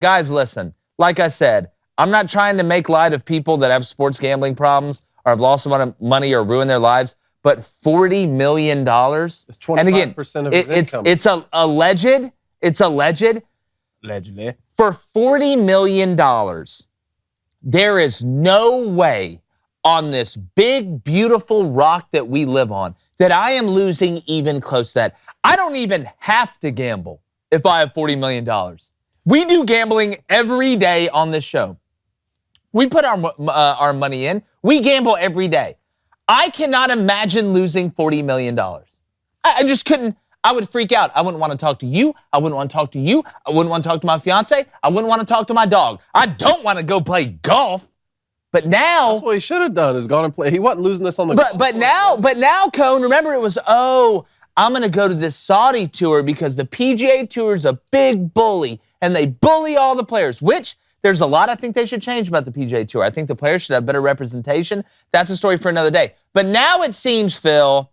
Guys, listen. Like I said, I'm not trying to make light of people that have sports gambling problems or have lost a lot of money or ruined their lives, but $40 million. It's 25% of his income. It's alleged. It's alleged. Allegedly. For $40 million, there is no way on this big, beautiful rock that we live on that I am losing even close to that. I don't even have to gamble if I have $40 million. We do gambling every day on this show. We put our money in. We gamble every day. I cannot imagine losing $40 million. I just couldn't. I would freak out. I wouldn't want to talk to you. I wouldn't want to talk to you. I wouldn't want to talk to my fiance. I wouldn't want to talk to my dog. I don't want to go play golf. But now, that's what he should have done, is gone and play. He wasn't losing this on the golf but now, Cone, remember it was, I'm going to go to this Saudi tour because the PGA Tour is a big bully, and they bully all the players, which there's a lot I think they should change about the PGA Tour. I think the players should have better representation. That's a story for another day. But now it seems, Phil,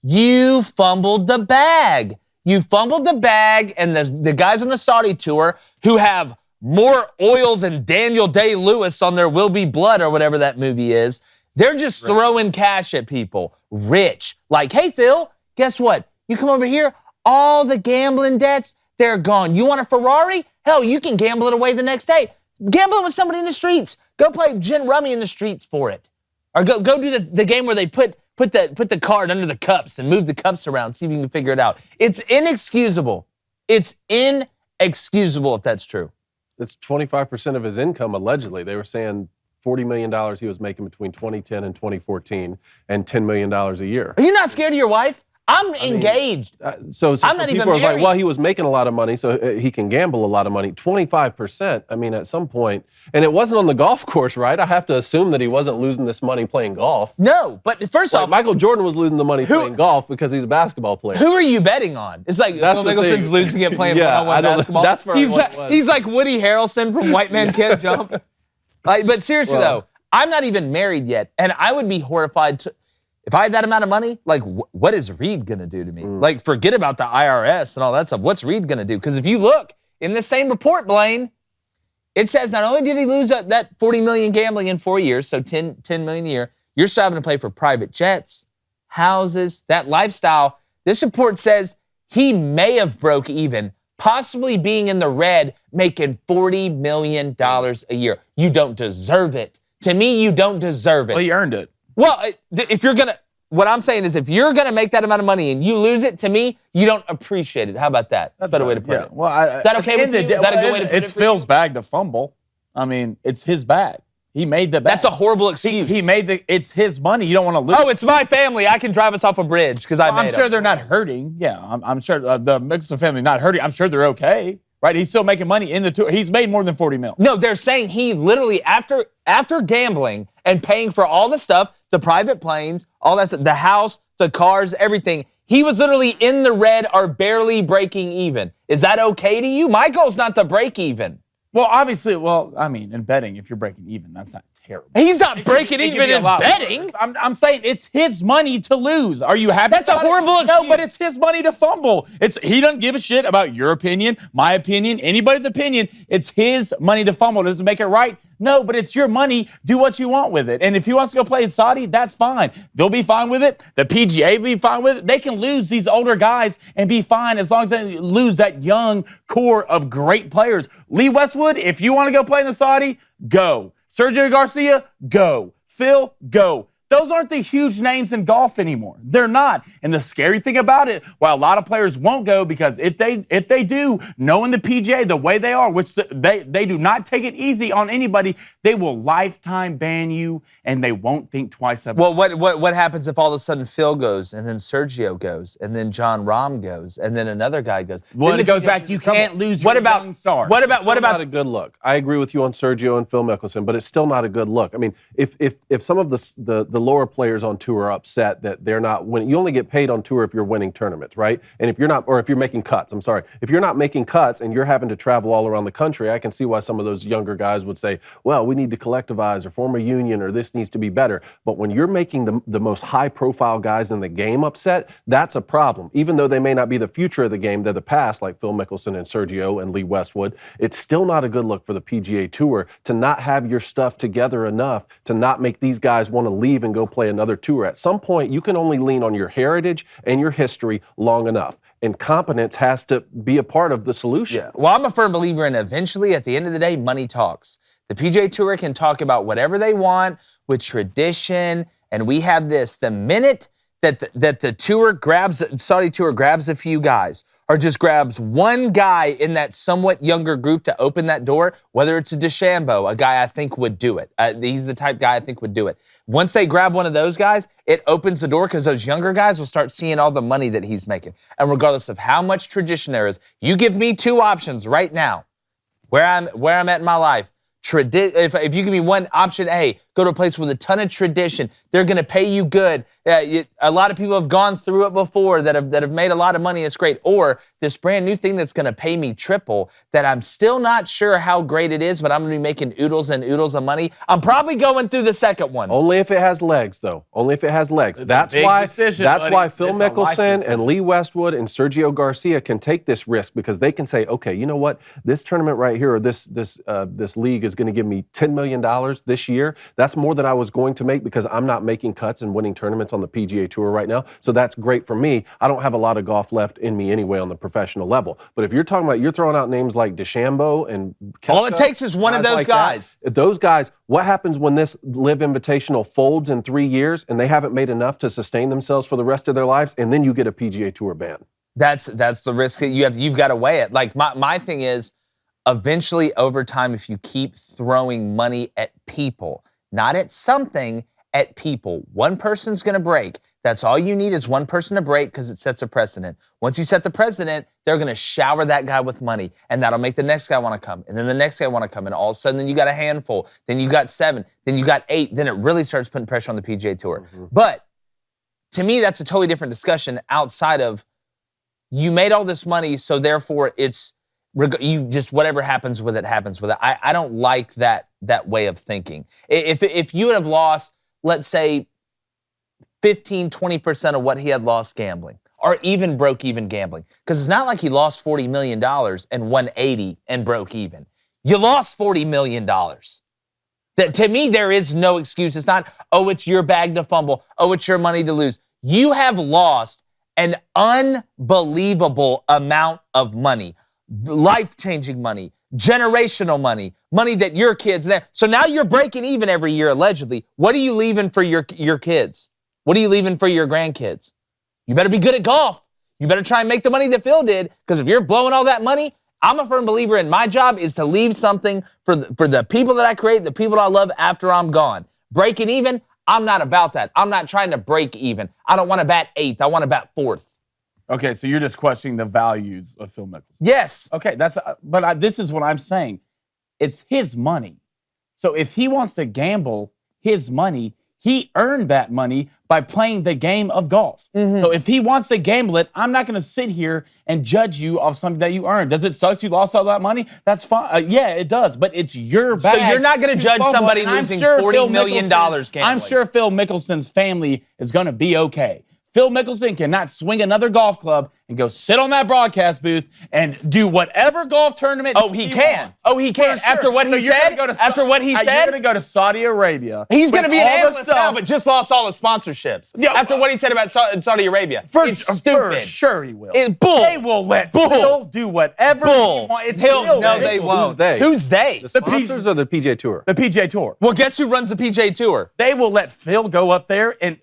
you fumbled the bag. You fumbled the bag, and the guys on the Saudi tour who have more oil than Daniel Day-Lewis on their Will Be Blood or whatever that movie is, they're just throwing cash at people. Rich. Like, hey, Phil, guess what? You come over here, all the gambling debts, they're gone. You want a Ferrari? Hell, you can gamble it away the next day. Gamble it with somebody in the streets. Go play gin rummy in the streets for it. Or go do the game where they put the card under the cups and move the cups around, see if you can figure it out. It's inexcusable. It's inexcusable if that's true. It's 25% of his income, allegedly. They were saying $40 million he was making between 2010 and 2014 and $10 million a year. Are you not scared of your wife? I'm engaged. So I'm not even people are married. like, well, he was making a lot of money, so he can gamble a lot of money. 25%, I mean, at some point. And it wasn't on the golf course, right? I have to assume that he wasn't losing this money playing golf. No, but first off, Michael Jordan was losing the money playing golf because he's a basketball player. Who are you betting on? It's like Phil Mickelson's losing it playing one-on-one basketball. That's he's like Woody Harrelson from White Man Can't Jump. But seriously, though, I'm not even married yet, and I would be horrified to... If I had that amount of money, like, what is Reed going to do to me? Like, forget about the IRS and all that stuff. What's Reed going to do? Because if you look in the same report, Blaine, it says not only did he lose that $40 million gambling in 4 years, so $10 million a year, you're still having to pay for private jets, houses, that lifestyle. This report says he may have broke even, possibly being in the red, making $40 million a year. You don't deserve it. To me, you don't deserve it. Well, he earned it. Well, if you're going to, what I'm saying is if you're going to make that amount of money and you lose it, to me, you don't appreciate it. How about that? That's a better way to put it. Well, is that okay with you? Is that a good way to put it? It's Phil's bag to fumble. I mean, it's his bag. He made the bag. That's a horrible excuse. He made it's his money. You don't want to lose. Oh, it's my family. I can drive us off a bridge because I'm sure they're not hurting. Yeah, I'm sure the Mickelson family not hurting. I'm sure they're okay. Right? He's still making money in the tour. He's made more than $40 million. No, they're saying he literally, after gambling and paying for all the stuff, the private planes, all that stuff, the house, the cars, everything, he was literally in the red or barely breaking even. Is that okay to you? My goal's not to break even. Well, obviously, I mean, in betting, if you're breaking even, that's not terrible. He's not breaking even in betting. I'm saying it's his money to lose. Are you happy? That's a horrible excuse. No, but it's his money to fumble. He doesn't give a shit about your opinion, my opinion, anybody's opinion. It's his money to fumble. Does it make it right? No, but it's your money. Do what you want with it. And if he wants to go play in Saudi, that's fine. They'll be fine with it. The PGA will be fine with it. They can lose these older guys and be fine as long as they lose that young core of great players. Lee Westwood, if you want to go play in the Saudi, go. Sergio Garcia, go. Phil, go. Those aren't the huge names in golf anymore. They're not. And the scary thing about it, while a lot of players won't go, because if they do, knowing the PGA the way they are, which they do not take it easy on anybody, they will lifetime ban you, and they won't think twice about it. Well, what happens if all of a sudden Phil goes, and then Sergio goes, and then John Rahm goes, and then another guy goes? Well, it goes back. You can't lose your young star. What about not a good look? I agree with you on Sergio and Phil Mickelson, but it's still not a good look. I mean, if some of the lower players on tour are upset that they're not winning. You only get paid on tour if you're winning tournaments, right? And if you're not, or if you're making cuts, I'm sorry. If you're not making cuts and you're having to travel all around the country, I can see why some of those younger guys would say, well, we need to collectivize or form a union or this needs to be better. But when you're making the most high-profile guys in the game upset, that's a problem. Even though they may not be the future of the game, they're the past, like Phil Mickelson and Sergio and Lee Westwood, it's still not a good look for the PGA Tour to not have your stuff together enough to not make these guys want to leave and go play another tour. At some point, you can only lean on your heritage and your history long enough. And competence has to be a part of the solution. Yeah. Well, I'm a firm believer in eventually, at the end of the day, money talks. The PGA Tour can talk about whatever they want with tradition, and we have this. The minute that the tour grabs, Saudi Tour grabs a few guys, or just grabs one guy in that somewhat younger group to open that door, whether it's a DeChambeau, a guy I think would do it. He's the type guy I think would do it. Once they grab one of those guys, it opens the door because those younger guys will start seeing all the money that he's making. And regardless of how much tradition there is, you give me two options right now, where I'm at in my life. If you give me one, option A, go to a place with a ton of tradition. They're going to pay you good. A lot of people have gone through it before that have made a lot of money. It's great. Or this brand new thing that's going to pay me triple that I'm still not sure how great it is, but I'm going to be making oodles and oodles of money. I'm probably going through the second one. Only if it has legs, though. Only if it has legs. That's why Phil Mickelson and Lee Westwood and Sergio Garcia can take this risk because they can say, okay, you know what? This tournament right here or this league is going to give me $10 million this year. That's more than I was going to make because I'm not making cuts and winning tournaments on the PGA Tour right now. So that's great for me. I don't have a lot of golf left in me anyway on the professional level. But if you're talking about, you're throwing out names like DeChambeau and Koepka, all it takes is one of those guys. Those guys, what happens when this Live Invitational folds in 3 years and they haven't made enough to sustain themselves for the rest of their lives, and then you get a PGA Tour ban? That's the risk that you've got to weigh it. Like my thing is, eventually over time, if you keep throwing money at people, not at something, at people, one person's going to break. That's all you need is one person to break because it sets a precedent. Once you set the precedent, they're going to shower that guy with money, and that'll make the next guy want to come, and then the next guy want to come, and all of a sudden then you got a handful, then you got 7, then you got 8, then it really starts putting pressure on the PGA Tour. Mm-hmm. But to me, that's a totally different discussion outside of you made all this money, so therefore it's you just whatever happens with it happens with it. I don't like that way of thinking. If you would have lost, let's say, 15, 20% of what he had lost gambling, or even broke even gambling, because it's not like he lost $40 million and won 80 and broke even. You lost $40 million. That to me, there is no excuse. It's not, oh, it's your bag to fumble. Oh, it's your money to lose. You have lost an unbelievable amount of money. Life-changing money, generational money, money that your kids there. So now you're breaking even every year, allegedly. What are you leaving for your kids? What are you leaving for your grandkids? You better be good at golf. You better try and make the money that Phil did, because if you're blowing all that money, I'm a firm believer in my job is to leave something for the people that I create, the people that I love after I'm gone. Breaking even, I'm not about that. I'm not trying to break even. I don't want to bat 8th. I want to bat 4th. Okay, so you're just questioning the values of Phil Mickelson. Yes. Okay, this is what I'm saying. It's his money. So if he wants to gamble his money, he earned that money by playing the game of golf. Mm-hmm. So if he wants to gamble it, I'm not going to sit here and judge you off something that you earned. Does it suck you lost all that money? That's fine. Yeah, it does, but it's your bag. So you're not going to judge somebody losing $40 million gambling. I'm sure Phil Mickelson's family is going to be okay. Phil Mickelson cannot swing another golf club and go sit on that broadcast booth and do whatever golf tournament he can. wants. Oh, he can. Sure. After what he said? After what he said? You're going to go to Saudi Arabia. He's going to be an analyst now, but just lost all his sponsorships. Yeah, after what he said about Saudi Arabia. It's stupid. For sure he will. Bull. They will let Phil do whatever he wants. It's no, they won't. Who's they? Who's they? The sponsors or the PGA Tour? The PGA Tour. Well, guess who runs the PGA Tour? They will let Phil go up there and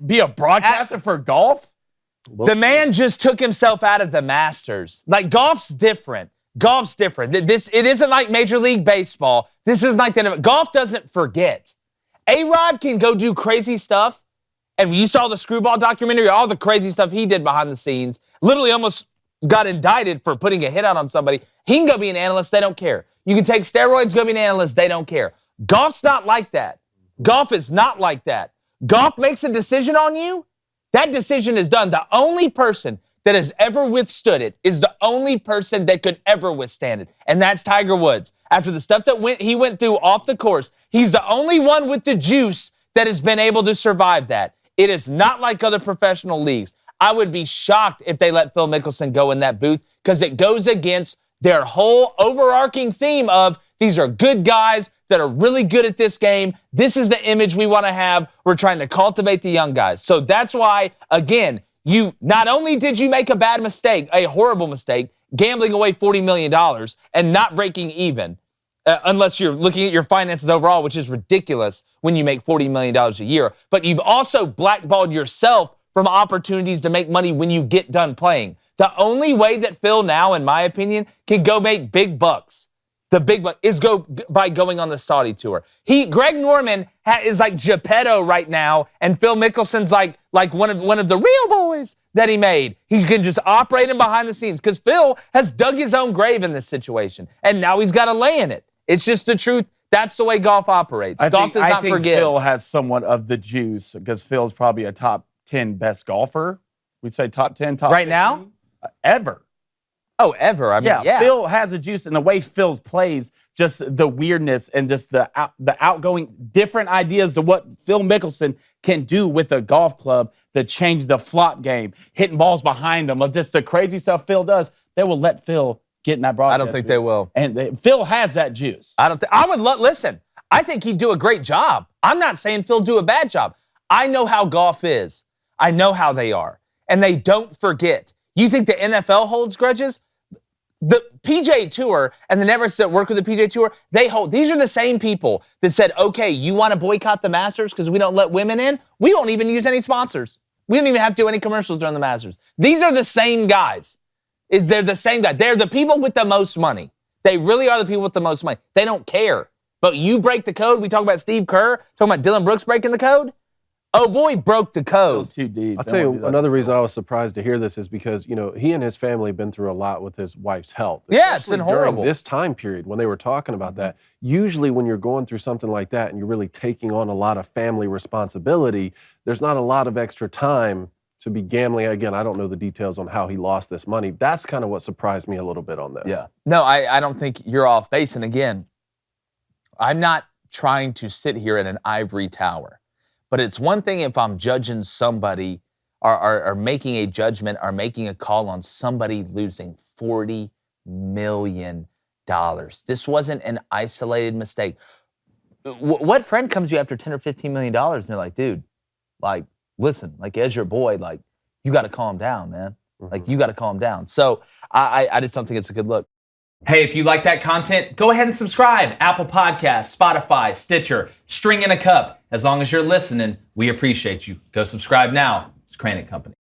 be a broadcaster for golf? The man just took himself out of the Masters. Like, golf's different. Golf's different. It isn't like Major League Baseball. This isn't like the golf doesn't forget. A-Rod can go do crazy stuff. And you saw the Screwball documentary, all the crazy stuff he did behind the scenes. Literally almost got indicted for putting a hit out on somebody. He can go be an analyst. They don't care. You can take steroids, go be an analyst. They don't care. Golf's not like that. Golf is not like that. Golf makes a decision on you, that decision is done. The only person that has ever withstood it is the only person that could ever withstand it, and that's Tiger Woods. After the stuff that he went through off the course, he's the only one with the juice that has been able to survive that. It is not like other professional leagues. I would be shocked if they let Phil Mickelson go in that booth because it goes against their whole overarching theme of these are good guys that are really good at this game. This is the image we want to have. We're trying to cultivate the young guys. So that's why, again, you not only did you make a bad mistake, a horrible mistake, gambling away $40 million and not breaking even, unless you're looking at your finances overall, which is ridiculous when you make $40 million a year, but you've also blackballed yourself from opportunities to make money when you get done playing. The only way that Phil now, in my opinion, can go make big bucks, the big buck, is by going on the Saudi tour. Greg Norman is like Geppetto right now, and Phil Mickelson's like one of the real boys that he made. He can just operate him behind the scenes because Phil has dug his own grave in this situation, and now he's got to lay in it. It's just the truth. That's the way golf operates. Golf does not forgive. I think Phil has somewhat of the juice because Phil's probably a top 10 best golfer. We'd say top 10, top right 15? now? Ever. Oh, ever. I mean, yeah. Phil has a juice, and the way Phil plays, just the weirdness and just the outgoing, different ideas to what Phil Mickelson can do with a golf club that change the flop game, hitting balls behind him, of just the crazy stuff Phil does. They will let Phil get in that broadcast. I don't think they will. And Phil has that juice. Listen, I think he'd do a great job. I'm not saying Phil do a bad job. I know how golf is. I know how they are. And they don't forget. You think the NFL holds grudges? The PGA Tour and the networks that work with the PGA Tour, these are the same people that said, okay, you want to boycott the Masters because we don't let women in? We won't even use any sponsors. We don't even have to do any commercials during the Masters. These are the same guys. They're the same guy. They're the people with the most money. They really are the people with the most money. They don't care. But you break the code. We talk about Steve Kerr, talking about Dylan Brooks breaking the code. Oh, boy, broke the code. It's too deep. I'll tell you, another reason I was surprised to hear this is because, he and his family have been through a lot with his wife's health. Yeah, it's been horrible. During this time period, when they were talking about that, usually when you're going through something like that and you're really taking on a lot of family responsibility, there's not a lot of extra time to be gambling. Again, I don't know the details on how he lost this money. That's kind of what surprised me a little bit on this. Yeah. No, I don't think you're off base. And again, I'm not trying to sit here in an ivory tower. But it's one thing if I'm judging somebody or making a judgment or making a call on somebody losing $40 million. This wasn't an isolated mistake. What friend comes to you after $10 or $15 million and they're like, dude, like, listen, like, as your boy, like, you got to calm down, man. Like, you got to calm down. So I just don't think it's a good look. Hey, if you like that content, go ahead and subscribe. Apple Podcasts, Spotify, Stitcher, String in a Cup. As long as you're listening, we appreciate you. Go subscribe now. It's Crain & Company.